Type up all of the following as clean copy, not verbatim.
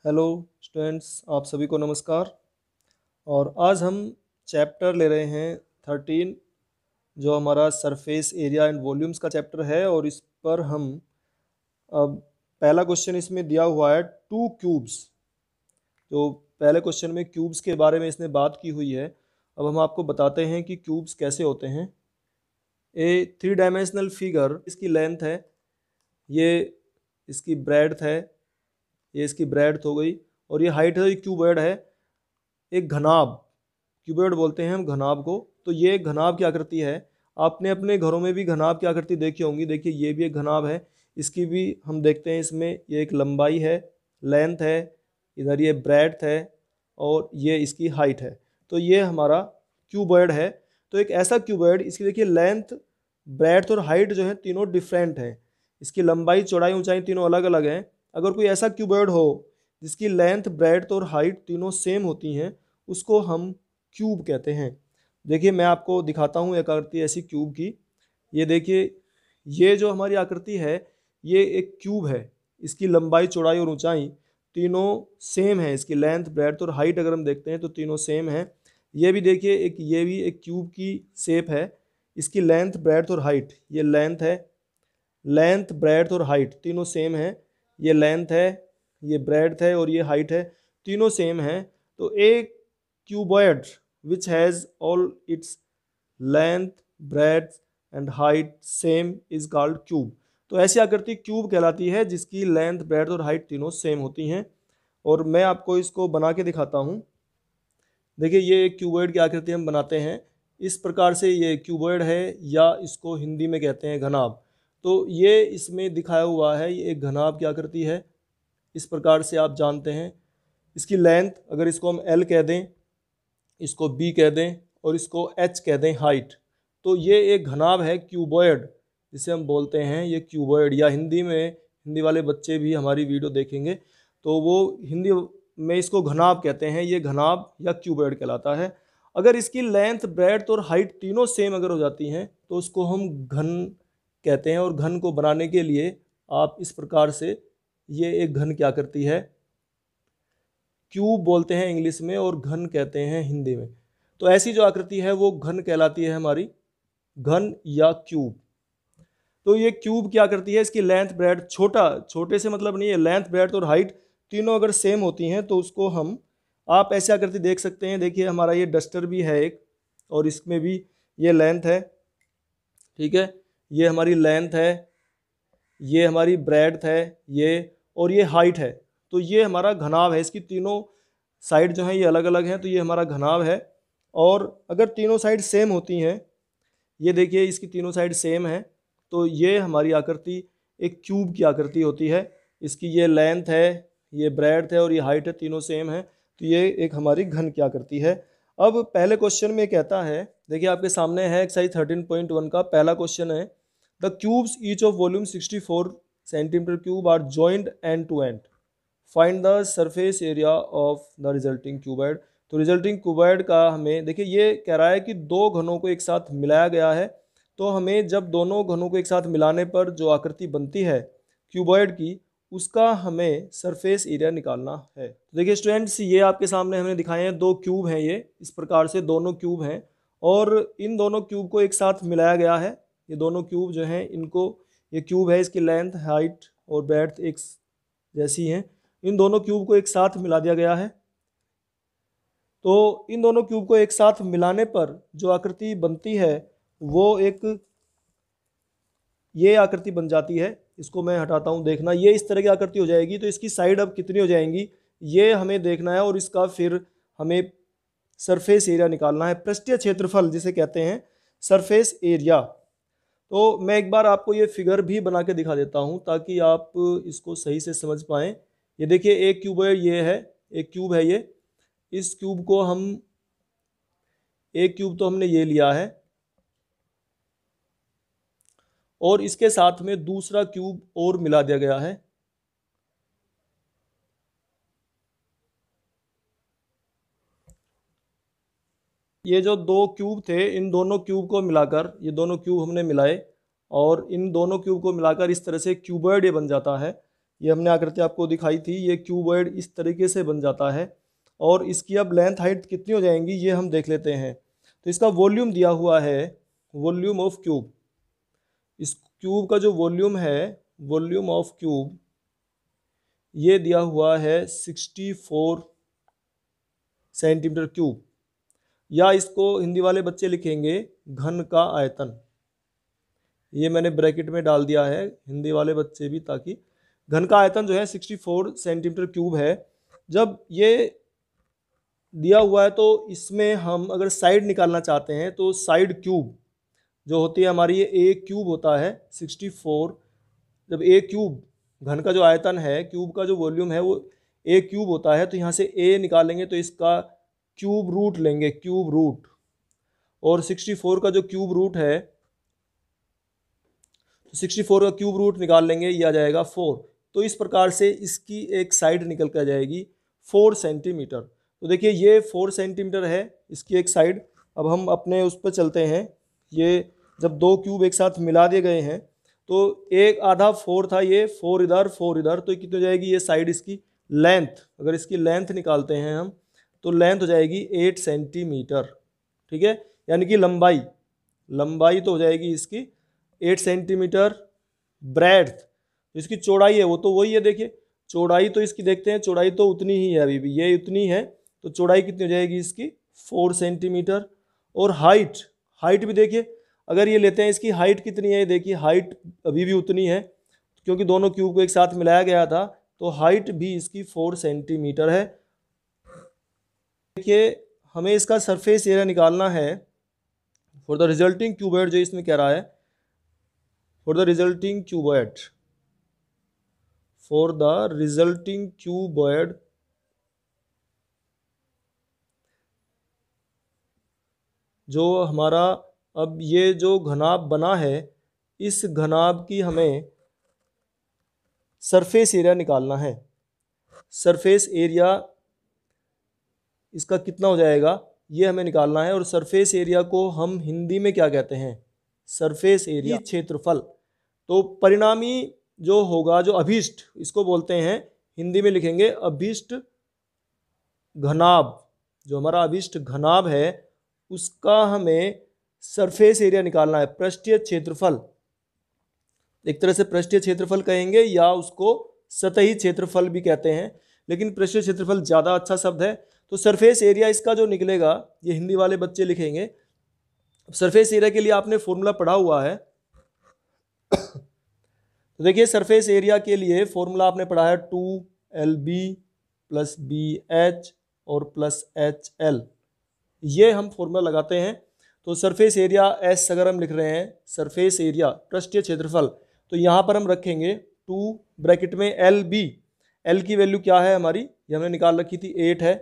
Hello students, आप सभी को नमस्कार। और आज हम चैप्टर ले रहे हैं 13, जो हमारा सरफेस एरिया एंड वॉल्यूम्स का चैप्टर है। और इस पर हम अब पहला क्वेश्चन इसमें दिया हुआ है टू क्यूब्स। तो पहले क्वेश्चन में क्यूब्स के बारे में इसने बात की हुई है। अब हम आपको बताते हैं कि क्यूब्स कैसे होते हैं। ए 3 डायमेंशनल फिगर, इसकी लेंथ है, ये इसकी ब्रेड्थ है, ये इसकी ब्रेड्थ हो गई, और ये हाइट है, ये क्यूबॉइड है। एक घनाभ, क्यूबॉइड बोलते हैं हम घनाभ को। तो ये घनाभ की आकृति है। आपने अपने घरों में भी घनाभ की आकृति देखी होंगी। देखिए ये भी एक घनाभ है, इसकी भी हम देखते हैं। इसमें ये एक लंबाई है, लेंथ है, इधर ये ब्रेड्थ है, और ये इसकी हाइट है। तो ये हमारा क्यूबॉइड है। तो एक ऐसा क्यूबॉइड, इसकी देखिए लेंथ, ब्रेड्थ और हाइट जो है तीनों डिफरेंट हैं। इसकी लंबाई, चौड़ाई, ऊंचाई तीनों अलग अलग हैं। अगर कोई ऐसा क्यूबॉइड हो जिसकी लेंथ, ब्रेड्थ और हाइट तीनों सेम होती हैं, उसको हम क्यूब कहते हैं। देखिए मैं आपको दिखाता हूँ एक आकृति ऐसी क्यूब की। ये देखिए, ये जो हमारी आकृति है ये एक क्यूब है। इसकी लंबाई, चौड़ाई और ऊंचाई तीनों सेम है। इसकी लेंथ, ब्रेड्थ और हाइट अगर हम देखते हैं तो तीनों सेम है। ये भी देखिए, ये भी एक क्यूब की शेप है। इसकी लेंथ, ब्रेड्थ और हाइट, ये लेंथ है, लेंथ, ब्रेड्थ और हाइट तीनों सेम है। ये लेंथ है, ये ब्रेड्थ है और ये हाइट है, तीनों सेम है। तो एक cuboid which has all its length, breadth and height same is called cube. तो ऐसी आकृति क्यूब कहलाती है जिसकी लेंथ, ब्रेड्थ और हाइट तीनों सेम होती हैं। और मैं आपको इसको बना के दिखाता हूँ। देखिए ये एक क्यूबॉइड की आकृति हम बनाते हैं इस प्रकार से। ये क्यूबॉइड है, या इसको हिंदी में कहते हैं घनाभ। तो ये इसमें दिखाया हुआ है, ये एक घनाभ की आकृति है। इस प्रकार से आप जानते हैं। इसकी लेंथ, अगर इसको हम एल कह दें, इसको बी कह दें और इसको एच कह दें हाइट, तो ये एक घनाभ है, क्यूबॉइड जिसे हम बोलते हैं। ये क्यूबॉइड, या हिंदी में, हिंदी वाले बच्चे भी हमारी वीडियो देखेंगे तो वो हिंदी में इसको घनाभ कहते हैं। ये घनाभ या क्यूबॉइड कहलाता है। अगर इसकी लेंथ, ब्रेड्थ और हाइट तीनों सेम अगर हो जाती हैं तो उसको हम घन कहते हैं। और घन को बनाने के लिए आप इस प्रकार से, ये एक घन की आकृति है, क्यूब बोलते हैं इंग्लिश में और घन कहते हैं हिंदी में। तो ऐसी जो आकृति है वो घन कहलाती है हमारी, घन या क्यूब। तो ये क्यूब की आकृति है। इसकी लेंथ, ब्रेड्थ, छोटा, छोटे से मतलब नहीं है, लेंथ, ब्रेड्थ और हाइट तीनों अगर सेम होती हैं तो उसको हम, आप ऐसी आकृति देख सकते हैं। देखिए हमारा ये डस्टर भी है एक, और इसमें भी ये लेंथ है, ठीक है, ये हमारी लेंथ है, ये हमारी ब्रेड्थ है, ये, और ये हाइट है। तो ये हमारा घनाभ है। इसकी तीनों साइड जो है ये अलग अलग हैं, तो ये हमारा घनाभ है। और अगर तीनों साइड सेम होती हैं, ये देखिए इसकी तीनों साइड सेम है, तो ये हमारी आकृति एक क्यूब की आकृति होती है। इसकी ये लेंथ है, ये ब्रेड्थ है और ये हाइट है, तीनों सेम है। तो ये एक हमारी घन की आकृति है। अब पहले क्वेश्चन में कहता है, देखिए आपके सामने है एक्सरसाइज 13.1 का पहला क्वेश्चन है, the cubes each of volume 64 centimetre cube are joined end to end, find the surface area of the resulting cuboid. तो रिजल्टिंग क्यूबॉइड का हमें, देखिए ये कह रहा है कि दो घनों को एक साथ मिलाया गया है। तो हमें जब दोनों घनों को एक साथ मिलाने पर जो आकृति बनती है क्यूबॉइड की, उसका हमें सरफेस एरिया निकालना है। तो देखिए स्टूडेंट्स, ये आपके सामने हमने दिखाए हैं, दो क्यूब हैं ये, इस प्रकार से दोनों क्यूब हैं। और इन दोनों क्यूब को एक साथ मिलाया गया है। ये दोनों क्यूब जो हैं इनको, ये क्यूब है, इसकी लेंथ, हाइट और ब्रेड्थ एक जैसी हैं। इन दोनों क्यूब को एक साथ मिला दिया गया है। तो इन दोनों क्यूब को एक साथ मिलाने पर जो आकृति बनती है वो एक, ये आकृति बन जाती है। इसको मैं हटाता हूँ, देखना ये इस तरह की आकृति हो जाएगी। तो इसकी साइड अब कितनी हो जाएंगी ये हमें देखना है, और इसका फिर हमें सरफेस एरिया निकालना है, पृष्ठीय क्षेत्रफल जिसे कहते हैं, सरफेस एरिया। तो मैं एक बार आपको ये फिगर भी बना के दिखा देता हूँ ताकि आप इसको सही से समझ पाएँ। ये देखिए एक क्यूब है, ये है एक क्यूब है ये। इस क्यूब को हम, एक क्यूब तो हमने ये लिया है, और इसके साथ में दूसरा क्यूब और मिला दिया गया है। ये जो दो क्यूब थे, इन दोनों क्यूब को मिलाकर, ये दोनों क्यूब हमने मिलाए और इन दोनों क्यूब को मिलाकर इस तरह से क्यूबॉइड ये बन जाता है। ये हमने आकृति आपको दिखाई थी, ये क्यूबॉइड इस तरीके से बन जाता है। और इसकी अब लेंथ हाइट कितनी हो जाएंगी ये हम देख लेते हैं। तो इसका वॉल्यूम दिया हुआ है, वॉल्यूम ऑफ क्यूब, इस क्यूब का जो वॉल्यूम है, वॉल्यूम ऑफ क्यूब, ये दिया हुआ है 64 सेंटीमीटर क्यूब, या इसको हिंदी वाले बच्चे लिखेंगे घन का आयतन। ये मैंने ब्रैकेट में डाल दिया है हिंदी वाले बच्चे भी, ताकि घन का आयतन जो है 64 सेंटीमीटर क्यूब है। जब ये दिया हुआ है तो इसमें हम अगर साइड निकालना चाहते हैं तो साइड क्यूब जो होती है हमारी, ये ए क्यूब होता है 64। जब ए क्यूब घन का जो आयतन है, क्यूब का जो वॉल्यूम है वो ए क्यूब होता है, तो यहाँ से ए निकालेंगे तो इसका क्यूब रूट लेंगे, क्यूब रूट, और 64 का जो क्यूब रूट है, तो 64 का क्यूब रूट निकाल लेंगे, ये आ जाएगा 4। तो इस प्रकार से इसकी एक साइड निकल कर जाएगी 4 सेंटीमीटर। तो देखिए ये 4 सेंटीमीटर है इसकी एक साइड। अब हम अपने उस पर चलते हैं। ये जब दो क्यूब एक साथ मिला दिए गए हैं तो एक आधा 4 था, ये 4 इधर 4 इधर, तो कितनी हो जाएगी ये साइड इसकी लेंथ। अगर इसकी लेंथ निकालते हैं हम तो लेंथ हो जाएगी 8 सेंटीमीटर, ठीक है, यानी कि लंबाई, लंबाई तो हो जाएगी इसकी 8 सेंटीमीटर। ब्रेड्थ, इसकी चौड़ाई है वो तो वही है, देखिए चौड़ाई तो इसकी देखते हैं, चौड़ाई तो उतनी ही है, अभी भी ये उतनी है, तो चौड़ाई कितनी हो जाएगी इसकी 4 सेंटीमीटर। और हाइट, हाइट भी देखिए, अगर ये लेते हैं इसकी हाइट कितनी है, देखिए हाइट अभी भी उतनी है, क्योंकि दोनों क्यूब को एक साथ मिलाया गया था, तो हाइट भी इसकी 4 सेंटीमीटर है। देखिए हमें इसका सरफेस एरिया निकालना है फॉर द रिजल्टिंग क्यूबॉइड, जो इसमें कह रहा है for the resulting cuboid, for the resulting cuboid, जो हमारा अब ये जो घनाभ बना है, इस घनाभ की हमें सरफेस एरिया निकालना है। सरफेस एरिया इसका कितना हो जाएगा ये हमें निकालना है। और सरफेस एरिया को हम हिंदी में क्या कहते हैं, सरफेस एरिया, क्षेत्रफल। तो परिणामी जो होगा, जो अभिष्ट इसको बोलते हैं, हिंदी में लिखेंगे अभिष्ट घनाभ। जो हमारा अभिष्ट घनाभ है उसका हमें सरफेस एरिया निकालना है, पृष्ठीय क्षेत्रफल। एक तरह से पृष्ठीय क्षेत्रफल कहेंगे या उसको सतही क्षेत्रफल भी कहते हैं, लेकिन पृष्ठीय क्षेत्रफल ज़्यादा अच्छा शब्द है। तो सरफेस एरिया इसका जो निकलेगा ये हिंदी वाले बच्चे लिखेंगे। सरफेस एरिया के लिए आपने फॉर्मूला पढ़ा हुआ है, तो देखिए सरफेस एरिया के लिए फॉर्मूला आपने पढ़ा है 2LB + BH और +HL, ये हम फॉर्मूला लगाते हैं। तो सरफेस एरिया एस अगर हम लिख रहे हैं, सरफेस एरिया पृष्ठीय क्षेत्रफल, तो यहाँ पर हम रखेंगे 2 ब्रैकेट में LB, L की वैल्यू क्या है हमारी, ये हमने निकाल रखी थी 8 है,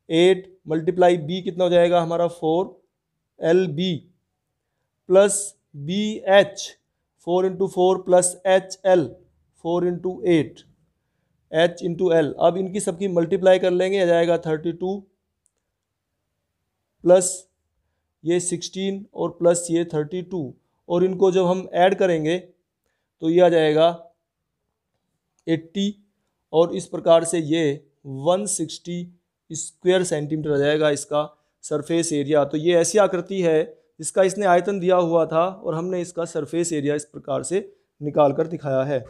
8 × B कितना हो जाएगा हमारा 4LB + BH 4 × 4 + HL 4 × 8 H × L। अब इनकी सबकी मल्टीप्लाई कर लेंगे, आ जाएगा 32 प्लस ये 16 और प्लस ये 32, और इनको जब हम ऐड करेंगे तो ये आ जाएगा 80, और इस प्रकार से ये 160 स्क्वायर सेंटीमीटर आ जाएगा इसका सरफेस एरिया। तो ये ऐसी आकृति है जिसका इसने आयतन दिया हुआ था और हमने इसका सरफेस एरिया इस प्रकार से निकाल कर दिखाया है।